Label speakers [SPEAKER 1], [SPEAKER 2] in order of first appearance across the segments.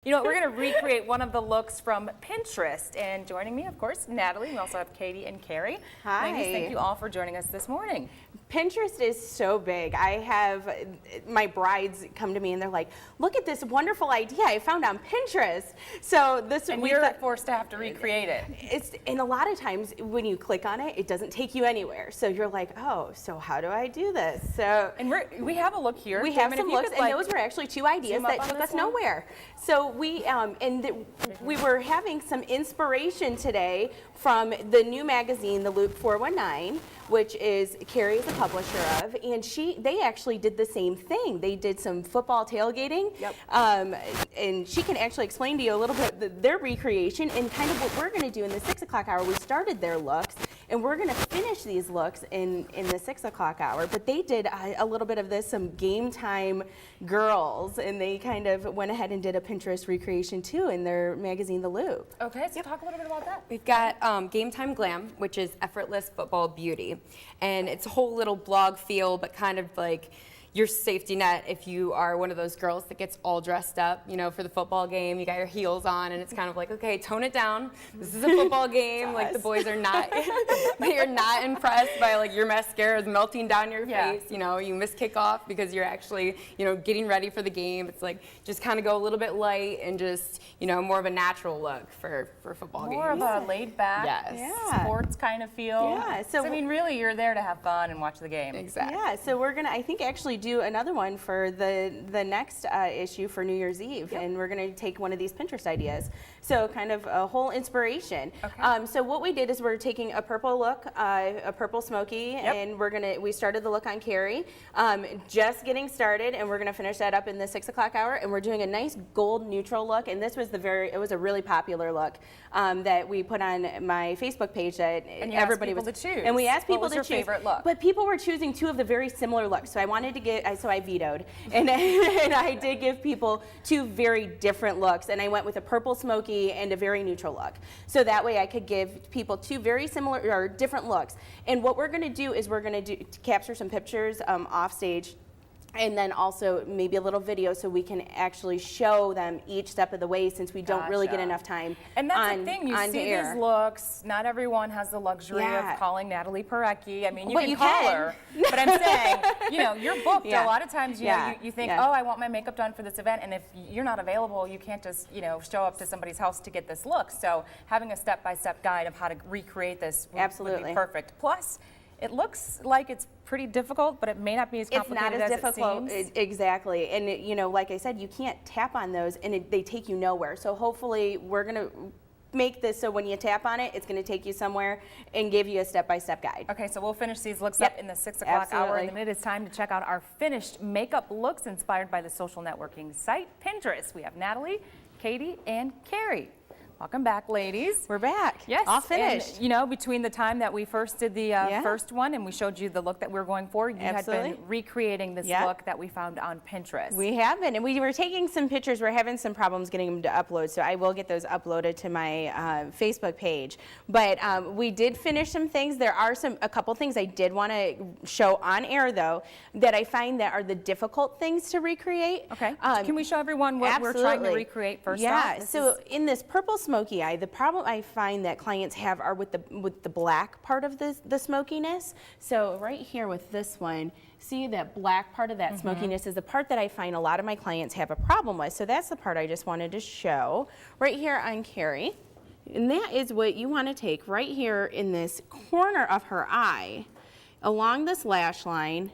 [SPEAKER 1] You know, we're going to recreate one of the looks from Pinterest. And joining me, of course, Natalie. We also have Katie and Carrie.
[SPEAKER 2] Hi.
[SPEAKER 1] Ladies, thank you all for joining us this morning.
[SPEAKER 2] Pinterest is so big. I have my brides come to me and they're like, look at this wonderful idea I found on Pinterest. So this
[SPEAKER 1] and we're forced to have to recreate it.
[SPEAKER 2] And a lot of times when you click on it, it doesn't take you anywhere. So you're like, oh, so how do I do this? So
[SPEAKER 1] and we have a look here.
[SPEAKER 2] We have some looks, and those were actually two ideas that took us nowhere. So we we were having some inspiration today from the new magazine, the Loop 419, which is Carrie is the publisher of, and they actually did the same thing. They did some football tailgating, and she can actually explain to you a little bit their recreation and kind of what we're going to do in the 6 o'clock hour. We started their looks, and we're going to finish these looks in the 6 o'clock hour. But they did a little bit of this, some game time girls, and they kind of went ahead and did a Pinterest recreation too in their magazine, The Loop.
[SPEAKER 1] Okay, so talk a little bit about that.
[SPEAKER 3] We've got Game Time Glam, which is effortless football beauty. And it's a whole little blog feel, but kind of like your safety net if you are one of those girls that gets all dressed up, you know, for the football game. You got your heels on, and it's kind of like, okay, tone it down. This is a football game. Like the boys are not, they are not impressed by like your mascara is melting down your face. You know, you miss kickoff because you're actually, you know, getting ready for the game. It's like just kind of go a little bit light and just, you know, more of a natural look for football games.
[SPEAKER 1] More of a laid back, sports kind of feel.
[SPEAKER 2] Yeah. So
[SPEAKER 1] I mean, really, you're there to have fun and watch the game.
[SPEAKER 3] Exactly.
[SPEAKER 2] Yeah. So we're gonna, I think, actually do another one for the next issue for New Year's Eve, and we're gonna take one of these Pinterest ideas. So kind of a whole inspiration.
[SPEAKER 1] Okay.
[SPEAKER 2] So what we did is we're taking a purple look, a purple smoky, and we started the look on Carrie, just getting started, and we're gonna finish that up in the 6 o'clock hour, and we're doing a nice gold neutral look, and this was it was a really popular look that we put on my Facebook page that everybody was
[SPEAKER 1] to choose.
[SPEAKER 2] And we asked people
[SPEAKER 1] what was
[SPEAKER 2] to
[SPEAKER 1] your
[SPEAKER 2] choose.
[SPEAKER 1] Favorite look?
[SPEAKER 2] But people were choosing two of the very similar looks, so I wanted to get, so I vetoed, and I did give people two very different looks, and I went with a purple smoky and a very neutral look. So that way I could give people two very similar or different looks. And what we're going to do is we're going to capture some pictures off stage, and then also maybe a little video so we can actually show them each step of the way, since we don't really get enough time.
[SPEAKER 1] And that's the thing, you see
[SPEAKER 2] air.
[SPEAKER 1] these looks, not everyone has the luxury of calling Natalie Parecki. I mean, you can call her, but I'm saying, you know, you're booked. A lot of times, you know, you think, oh, I want my makeup done for this event, and if you're not available, you can't just, you know, show up to somebody's house to get this look. So having a step-by-step guide of how to recreate this would be perfect. Plus, it looks like it's pretty difficult, but it may not be as complicated as it seems. It's not as difficult,
[SPEAKER 2] exactly. And you know, like I said, you can't tap on those, and they take you nowhere. So hopefully, we're gonna make this so when you tap on it, it's gonna take you somewhere and give you a step-by-step guide.
[SPEAKER 1] Okay, so we'll finish these looks up in the 6 o'clock hour, and then it is time to check out our finished makeup looks inspired by the social networking site Pinterest. We have Natalie, Katie, and Carrie. Welcome back, ladies.
[SPEAKER 2] We're back.
[SPEAKER 1] Yes.
[SPEAKER 2] All finished.
[SPEAKER 1] And, you know, between the time that we first did the first one and we showed you the look that we were going for, you had been recreating this look that we found on Pinterest.
[SPEAKER 2] We have been, and we were taking some pictures. We're having some problems getting them to upload, so I will get those uploaded to my Facebook page. But we did finish some things. There are a couple things I did want to show on air, though, that I find that are the difficult things to recreate.
[SPEAKER 1] Okay. Can we show everyone what we're trying to recreate first off?
[SPEAKER 2] Yeah. So in this purple smoky eye, the problem I find that clients have are with the black part of the smokiness. So right here with this one, see that black part of that smokiness is the part that I find a lot of my clients have a problem with. So that's the part I just wanted to show right here on Carrie. And that is what you want to take right here in this corner of her eye, along this lash line.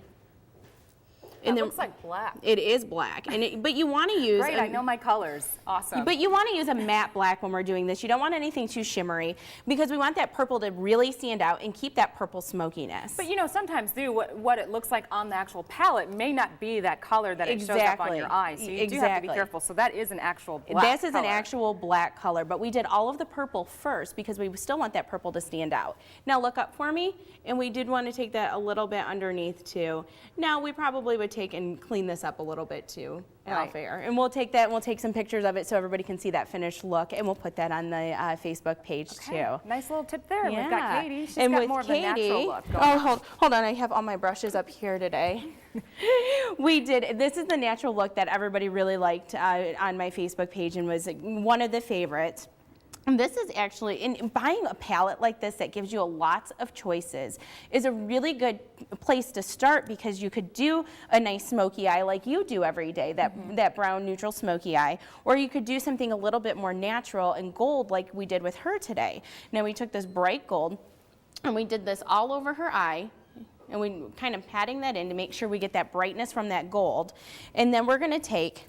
[SPEAKER 1] It looks like black.
[SPEAKER 2] It is black, but you want to use.
[SPEAKER 1] Great, I know my colors. Awesome.
[SPEAKER 2] But you want to use a matte black when we're doing this. You don't want anything too shimmery, because we want that purple to really stand out and keep that purple smokiness.
[SPEAKER 1] But you know, sometimes what it looks like on the actual palette may not be that color that it shows up on your eye. So you do have to be careful. So that is an actual black
[SPEAKER 2] This is an actual black color, but we did all of the purple first because we still want that purple to stand out. Now look up for me, and we did want to take that a little bit underneath too. Now we probably would take and clean this up a little bit too, off air. And we'll take that and we'll take some pictures of it so everybody can see that finished look, and we'll put that on the Facebook page too.
[SPEAKER 1] Nice little tip there.
[SPEAKER 2] Yeah.
[SPEAKER 1] We've got Katie. She's
[SPEAKER 2] and
[SPEAKER 1] got
[SPEAKER 2] with
[SPEAKER 1] more
[SPEAKER 2] Katie,
[SPEAKER 1] of a natural look going on.
[SPEAKER 2] hold on, I have all my brushes up here today. This is the natural look that everybody really liked on my Facebook page and was one of the favorites. And this is actually, in buying a palette like this that gives you lots of choices is a really good place to start, because you could do a nice smoky eye like you do every day, that brown neutral smoky eye, or you could do something a little bit more natural and gold like we did with her today. Now we took this bright gold and we did this all over her eye, and we kind of patting that in to make sure we get that brightness from that gold. And then we're gonna take,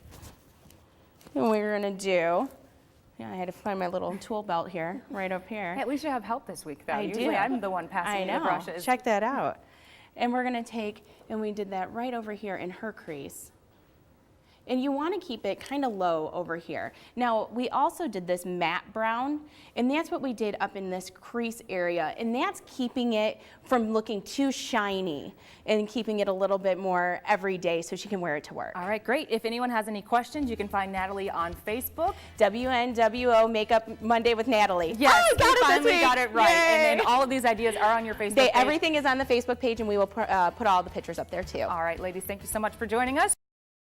[SPEAKER 2] and we're gonna do, yeah, I had to find my little tool belt here, right up here.
[SPEAKER 1] At least you have help this week, though.
[SPEAKER 2] I do.
[SPEAKER 1] Usually I'm the one passing you the brushes.
[SPEAKER 2] Check that out. And we're gonna take, and we did that right over here in her crease. And you want to keep it kind of low over here. Now, we also did this matte brown, and that's what we did up in this crease area, and that's keeping it from looking too shiny and keeping it a little bit more everyday so she can wear it to work.
[SPEAKER 1] All right, great. If anyone has any questions, you can find Natalie on Facebook.
[SPEAKER 2] WNWO Makeup Monday with Natalie.
[SPEAKER 1] Yes,
[SPEAKER 2] oh,
[SPEAKER 1] we finally got it right.
[SPEAKER 2] Yay.
[SPEAKER 1] And then all of these ideas are on your Facebook page.
[SPEAKER 2] Everything is on the Facebook page, and we will put all the pictures up there too.
[SPEAKER 1] All right, ladies, thank you so much for joining us.